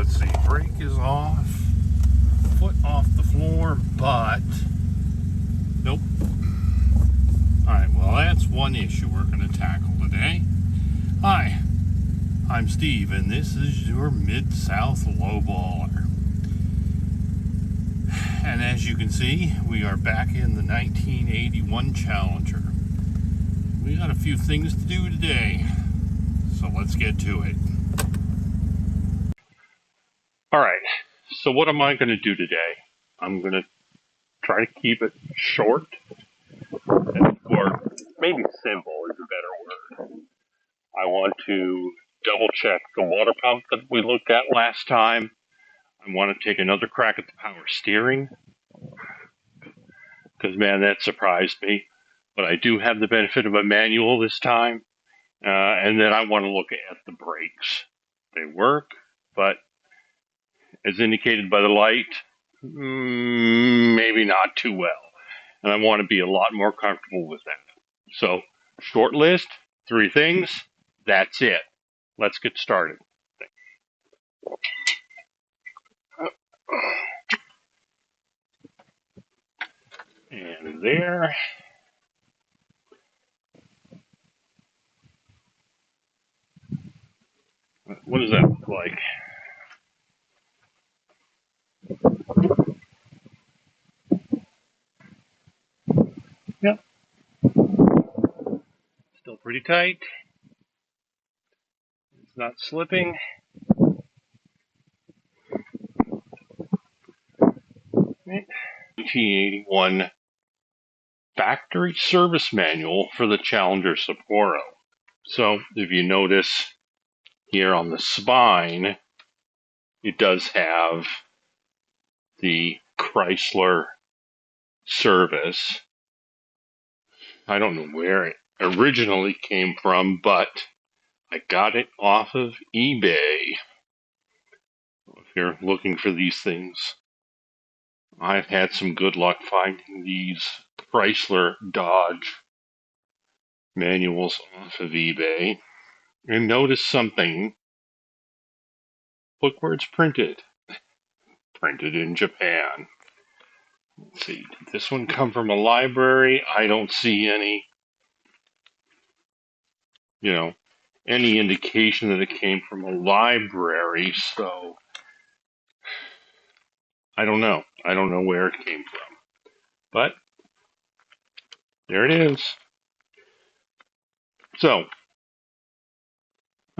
let's see, brake is off, foot off the floor, but nope. Alright, well, that's one issue we're going to tackle today. Hi, I'm Steve, and this is your Mid-South Lowballer. And as you can see, we are back in the 1981 Challenger. We got a few things to do today, so let's get to it. Alright, so what am I going to do today? I'm going to try to keep it short, or maybe simple is a better word. I want to double check the water pump that we looked at last time. I want to take another crack at the power steering, because man, that surprised me. But I do have the benefit of a manual this time, and then I want to look at the brakes. They work, but as indicated by the light, maybe not too well. And I want to be a lot more comfortable with that. So, short list, 3 things, that's it. Let's get started. And there. What does that look like? Yep. Still pretty tight. It's not slipping. 1981 factory service manual for the Challenger Sapporo. So if you notice here on the spine, it does have the Chrysler service. I don't know where it originally came from, but I got it off of eBay. If you're looking for these things, I've had some good luck finding these Chrysler Dodge manuals off of eBay. And notice something. Look where it's printed. Printed in Japan. Let's see, did this one come from a library? I don't see any, any indication that it came from a library, so I don't know. I don't know where it came from. But there it is. So,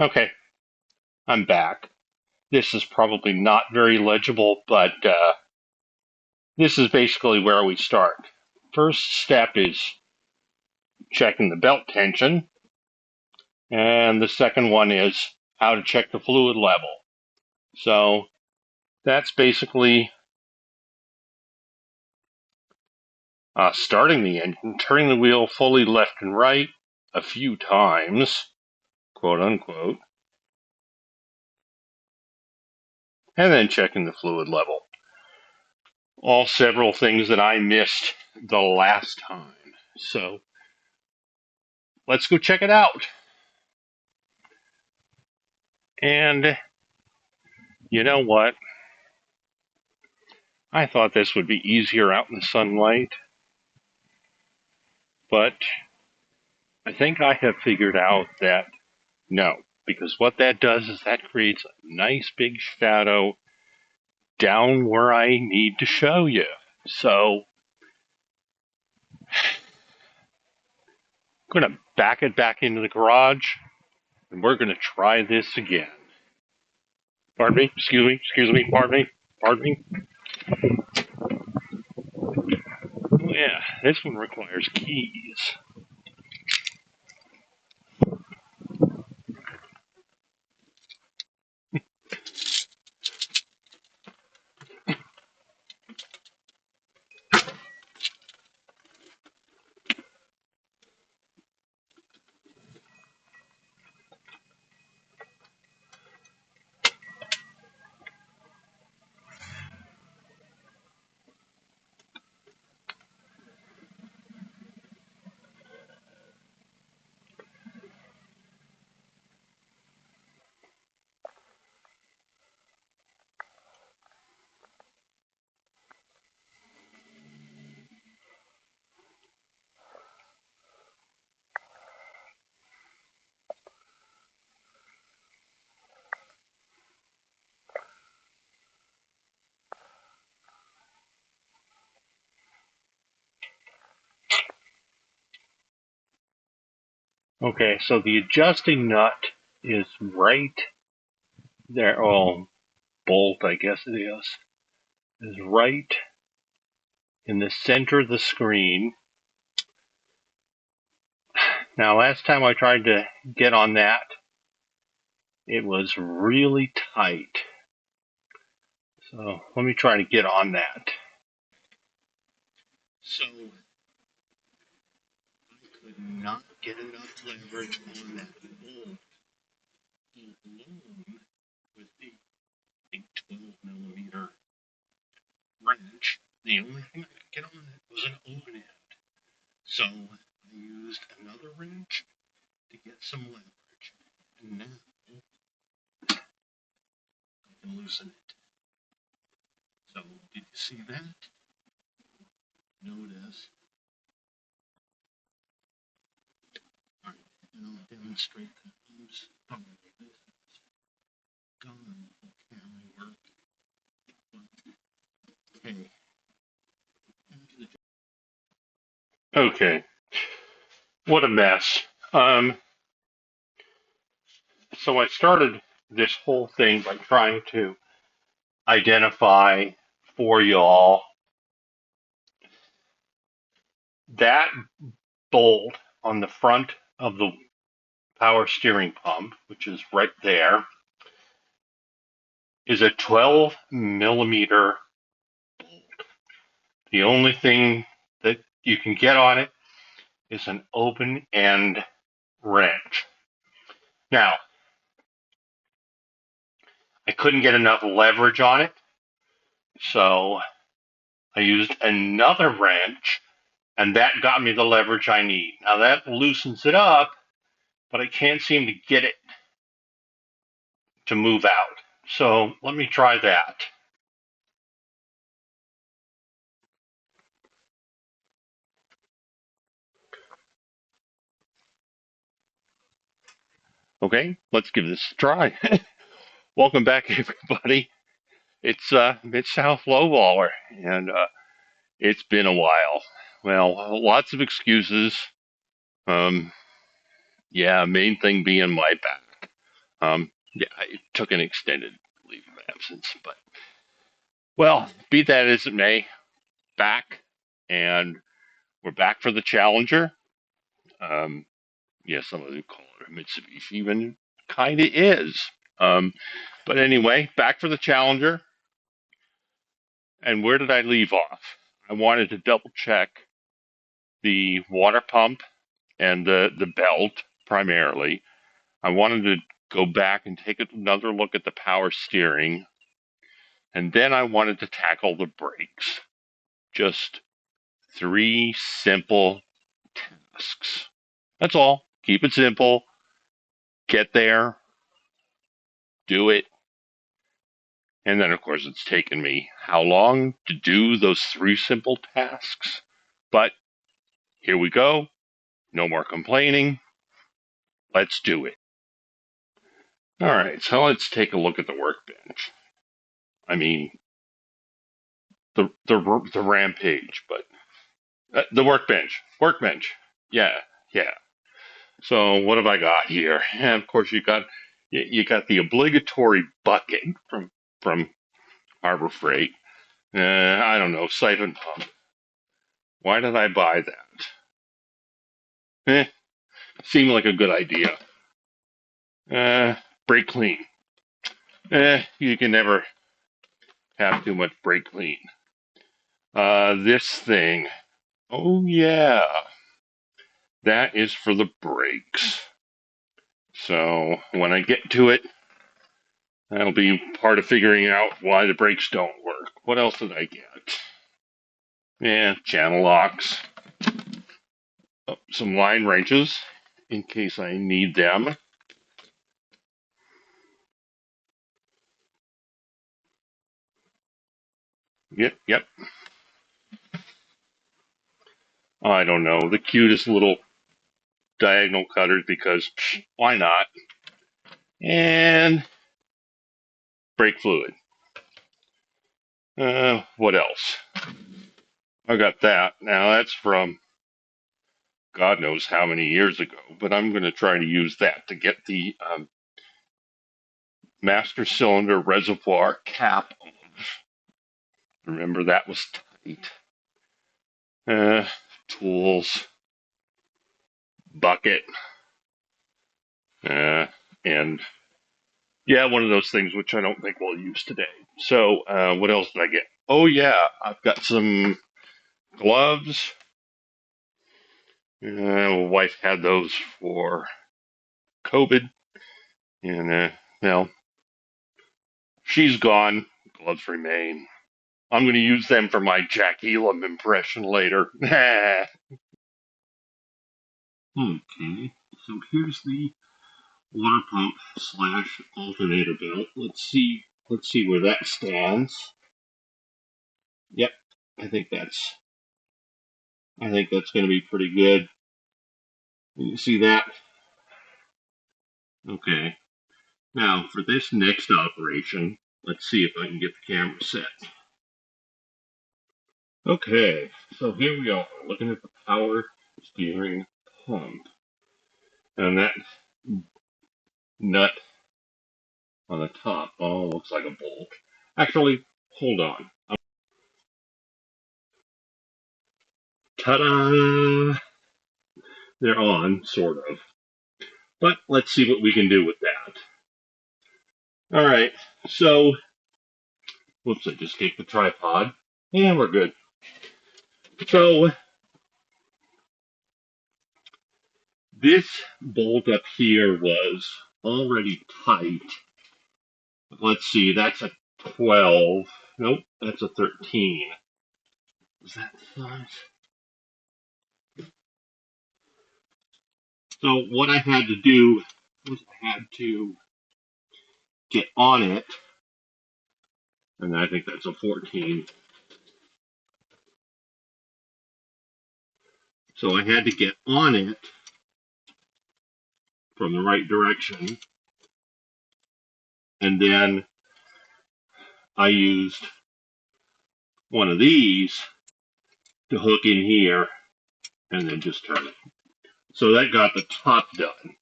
okay, I'm back. This is probably not very legible, but this is basically where we start. First step is checking the belt tension, and the second one is how to check the fluid level. So that's basically starting the engine, turning the wheel fully left and right a few times, quote unquote, and then checking the fluid level. All several things that I missed the last time. So let's go check it out. And you know what? I thought this would be easier out in the sunlight, but I think I have figured out that no, because what that does is that creates a nice big shadow down where I need to show you. So I'm going to back it back into the garage, and we're going to try this again. Pardon me, excuse me, pardon me. Yeah, this one requires keys. Okay, so the adjusting nut is right there. Oh, bolt, I guess it is right in the center of the screen. Now, last time I tried to get on that, it was really tight. So let me try to get on that. So I could not get enough leverage on that bolt alone with a 12 millimeter wrench. The only thing I could get on it was an open end. So I used another wrench to get some leverage. And now I can loosen it. So did you see that? Notice. Alright, and I'll demonstrate that. Oops. Oh, this is gone. Can I work? Okay. Okay. What a mess. So I started this whole thing by trying to identify for y'all that bolt on the front of the power steering pump, which is right there, is a 12 millimeter bolt. The only thing that you can get on it is an open end wrench. Now, I couldn't get enough leverage on it, so I used another wrench, and that got me the leverage I need. Now that loosens it up, but I can't seem to get it to move out. So let me try that. Okay, let's give this a try. Welcome back, everybody. It's Mid-South Lowballer, and it's been a while. Well, lots of excuses. Um, yeah, main thing being my back. Yeah, I took an extended leave of absence, but well, be that as it may, back, and we're back for the Challenger. Um, yeah, some of them call it a Mitsubishi, even kind of is. Um, but anyway, back for the Challenger. And where did I leave off? I wanted to double check the water pump and the belt primarily. I wanted to go back and take another look at the power steering. And then I wanted to tackle the brakes. Just three simple tasks. That's all. Keep it simple. Get there. Do it. And then, of course, it's taken me how long to do those three simple tasks? But here we go. No more complaining. Let's do it. All right, so let's take a look at the workbench. I mean, the rampage, but the workbench. Yeah, yeah. So what have I got here? And of course, you got the obligatory bucket from Harbor Freight. I don't know, siphon pump. Why did I buy that? Eh, seemed like a good idea. Brake clean. You can never have too much brake clean. This thing. Oh yeah, that is for the brakes. So when I get to it, that'll be part of figuring out why the brakes don't work. What else did I get? Yeah, channel locks. Oh, some line wrenches in case I need them. Yep. I don't know. The cutest little diagonal cutters because why not? And brake fluid. What else? I got that. Now that's from God knows how many years ago, but I'm going to try to use that to get the master cylinder reservoir cap on. Remember, that was tight. Tools, bucket, and yeah, one of those things which I don't think we'll use today. So, what else did I get? Oh, yeah, I've got some gloves. Wife had those for COVID, and well, she's gone. Gloves remain. I'm going to use them for my Jack Elam impression later. Okay, so here's the water pump slash alternator belt. Let's see where that stands. Yep, I think that's going to be pretty good. You see that? Okay. Now for this next operation, let's see if I can get the camera set. Okay, so here we are, looking at the power steering pump, and that nut on the top, oh, looks like a bolt. Actually, hold on. Ta-da! They're on, sort of. But let's see what we can do with that. All right, so, whoops, I just kicked the tripod, and we're good. So, this bolt up here was already tight. Let's see, that's a 12. Nope, that's a 13. Is that size? So what I had to do was I had to get on it, and I think that's a 14. So I had to get on it from the right direction, and then I used one of these to hook in here and then just turn it. So that got the top done.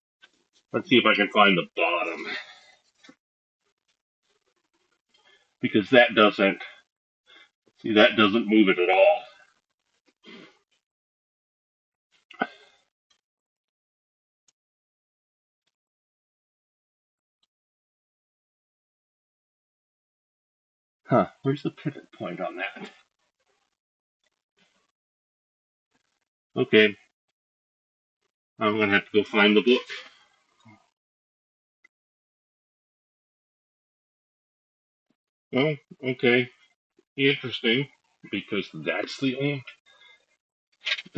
Let's see if I can find the bottom, because that doesn't move it at all. Huh, where's the pivot point on that? Okay, I'm going to have to go find the book. Oh, okay, interesting, because the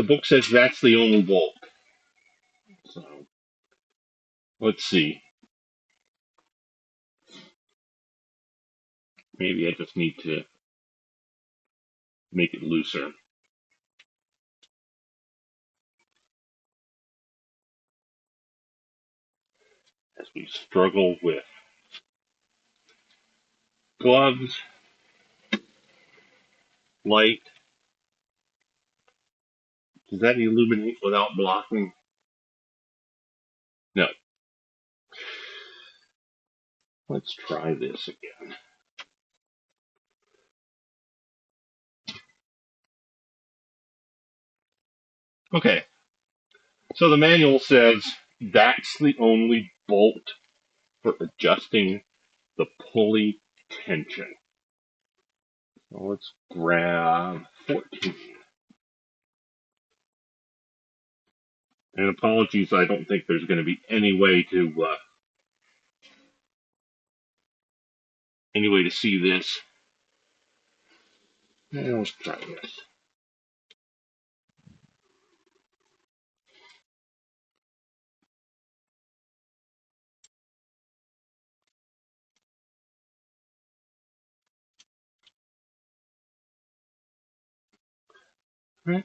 book says that's the only bolt. So, let's see. Maybe I just need to make it looser. As we struggle with gloves, light. Does that illuminate without blocking? No. Let's try this again. Okay. So the manual says that's the only bolt for adjusting the pulley tension. So let's grab 14. And apologies, I don't think there's going to be any way to see this. Let's try this. Right.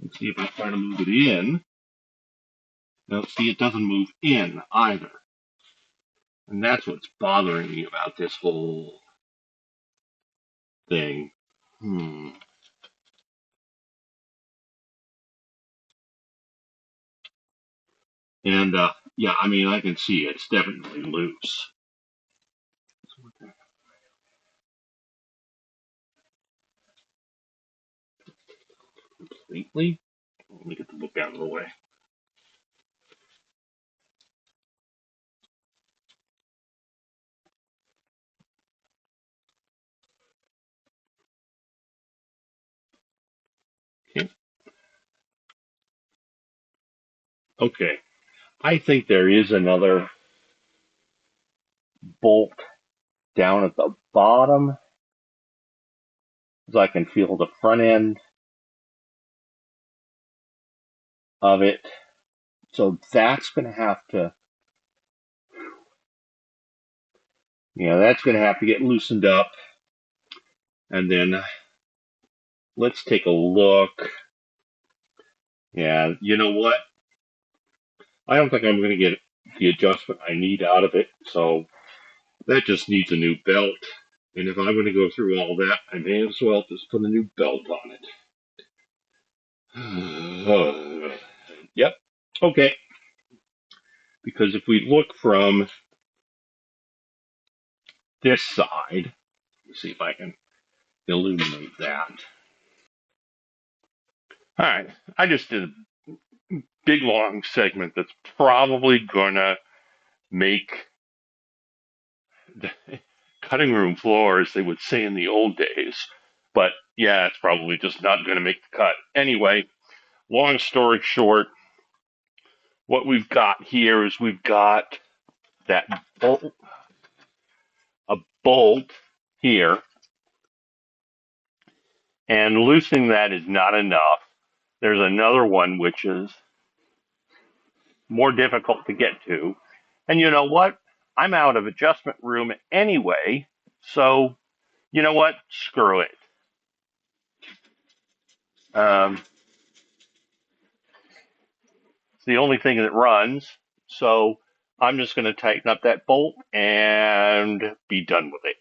Let's see if I try to move it in. Now, see, it doesn't move in either. And that's what's bothering me about this whole thing. And, yeah, I mean, I can see it's definitely loose. Completely? Let me get the book out of the way. Okay. Okay. I think there is another bolt down at the bottom, because I can feel the front end of it. So that's going to have to, that's going to have to get loosened up. And then let's take a look. Yeah, you know what? I don't think I'm going to get the adjustment I need out of it. So that just needs a new belt. And if I'm going to go through all that, I may as well just put a new belt on it. Yep. Okay. Because if we look from this side, let's see if I can illuminate that. All right. I just did a big long segment that's probably going to make the cutting room floor, as they would say in the old days. But yeah, it's probably just not going to make the cut. Anyway, long story short, what we've got here is we've got that bolt, a bolt here, and loosening that is not enough. There's another one which is more difficult to get to. And you know what? I'm out of adjustment room anyway, so you know what? Screw it. It's the only thing that runs, so I'm just going to tighten up that bolt and be done with it.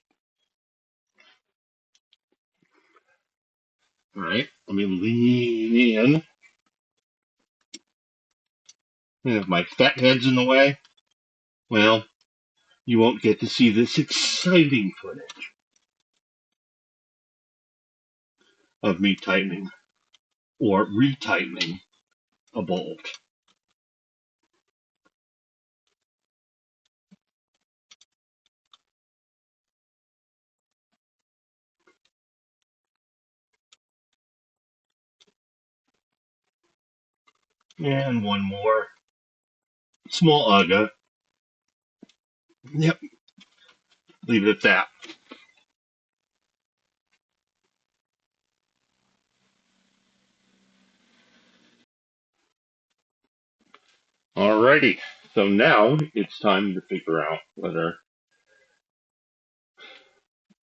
All right, let me lean in. And if my fat head's in the way, well, you won't get to see this exciting footage of me tightening or retightening a bolt. And one more. Small UGA. Yep, leave it at that. Alrighty, so now it's time to figure out whether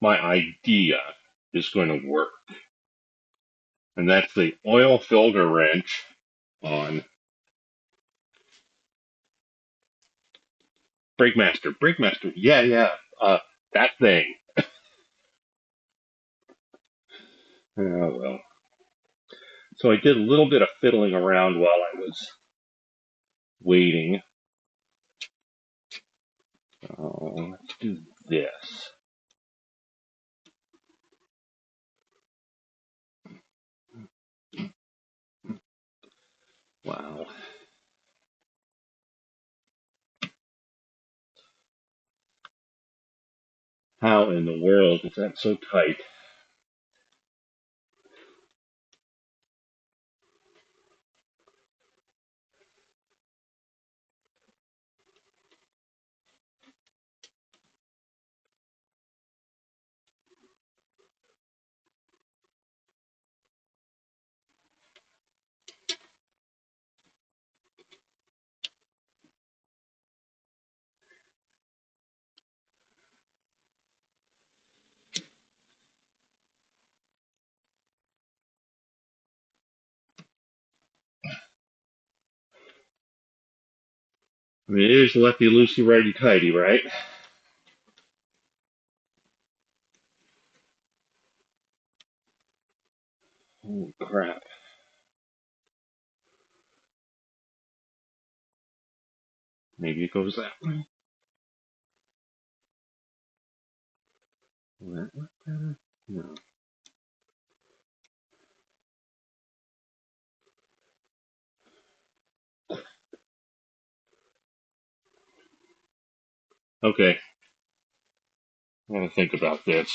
my idea is going to work. And that's the oil filter wrench on Breakmaster. Breakmaster, yeah, that thing. Oh, well. So I did a little bit of fiddling around while I was waiting. Let's do this. Wow. How in the world is that so tight? I mean, it is lefty loosey, righty tighty, right? Holy crap. Maybe it goes that way. Will that work better? No. Okay, I gotta think about this.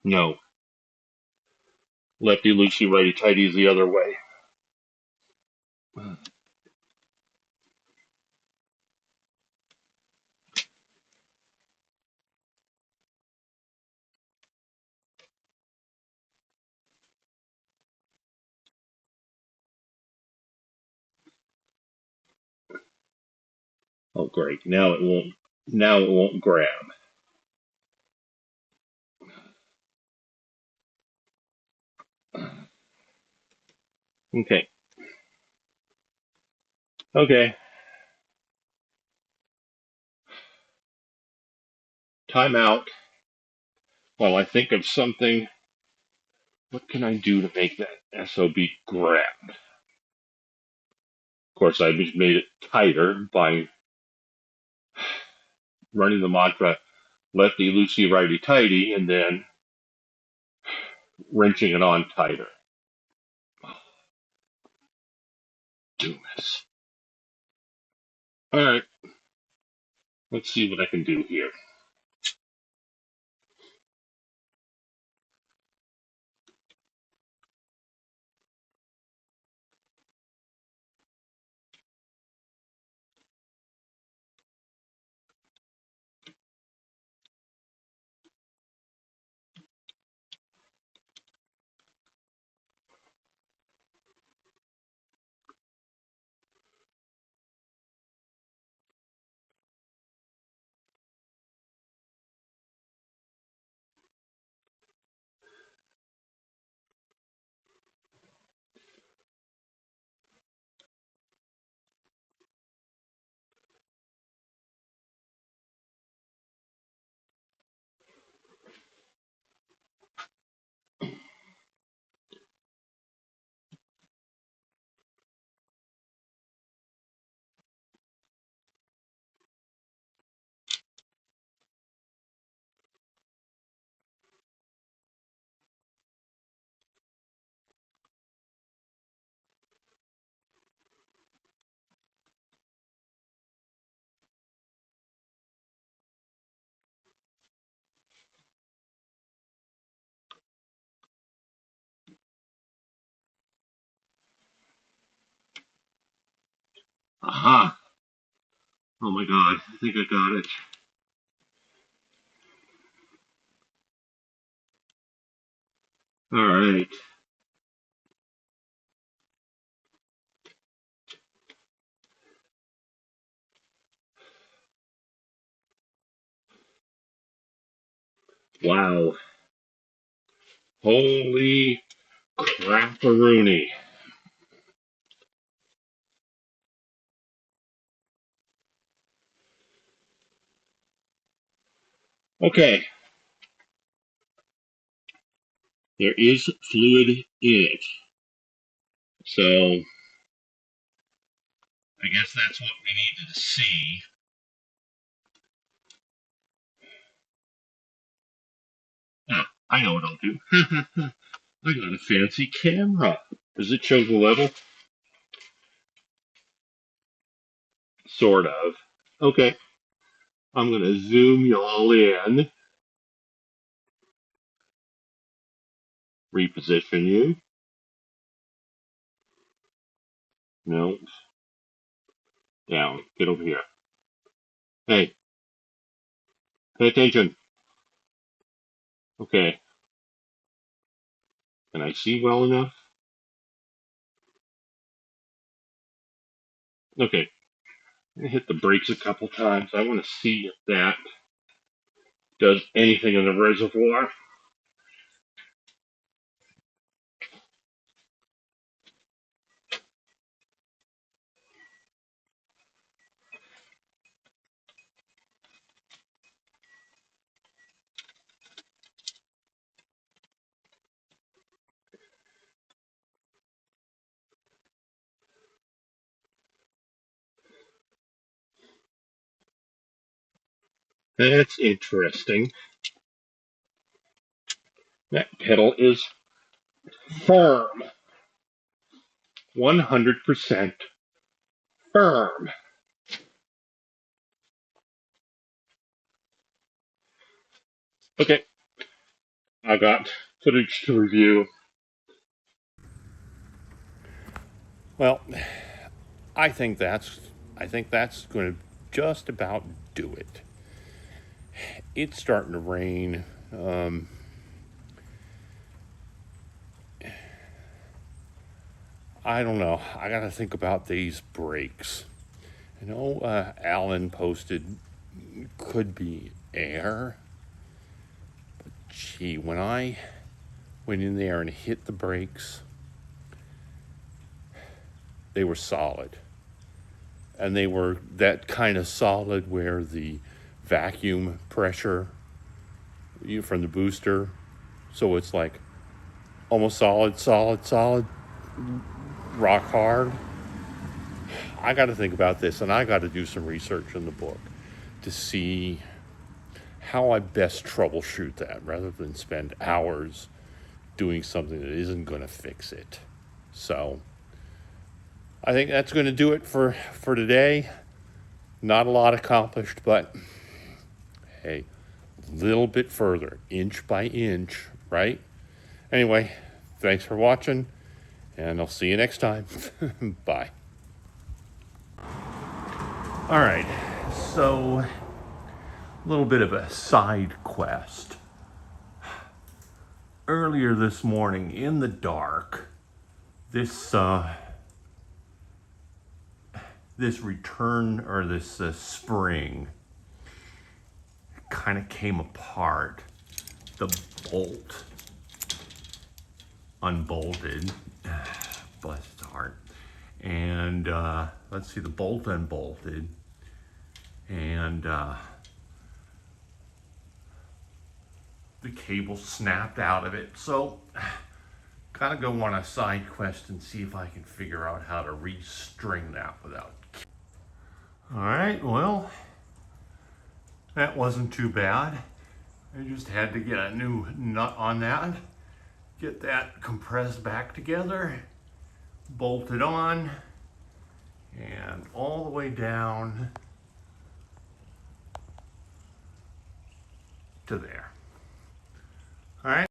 No. Lefty loosey, righty tighty is the other way. Oh, great. Now it won't. Now it won't grab. Okay. Okay. Time out while I think of something. What can I do to make that SOB grab? Of course, I just made it tighter by running the mantra lefty loosey, righty tighty, and then wrenching it on tighter. Doomis. All right. Let's see what I can do here. Aha! Oh my god, I think I got it. All right. Wow. Holy crap-a-rooney. Okay, there is fluid in it. So I guess that's what we needed to see. Ah, I know what I'll do. I got a fancy camera. Does it show the level? Sort of. Okay, I'm going to zoom you all in, reposition you. No, down. Get over here. Hey, pay attention. Okay, can I see well enough? Okay, I hit the brakes a couple times. I want to see if that does anything in the reservoir. That's interesting. That kettle is firm. 100% firm. Okay, I got footage to review. Well, I think that's I think that's going to just about do it. It's starting to rain. I don't know. I got to think about these brakes. Alan posted could be air. Gee, when I went in there and hit the brakes, they were solid. And they were that kind of solid where the vacuum pressure from the booster, so it's like almost solid, rock hard. I got to think about this, and I got to do some research in the book to see how I best troubleshoot that rather than spend hours doing something that isn't going to fix it. So I think that's going to do it for today. Not a lot accomplished, but hey, a little bit further, inch by inch, right? Anyway, thanks for watching, and I'll see you next time. Bye. All right, so a little bit of a side quest. Earlier this morning, in the dark, this return or this spring kind of came apart. The bolt unbolted, bless its heart, and let's see, the bolt unbolted, and the cable snapped out of it. So kind of go on a side quest and see if I can figure out how to restring that without. All right, well, that wasn't too bad. I just had to get a new nut on that, get that compressed back together, bolt it on, and all the way down to there. All right.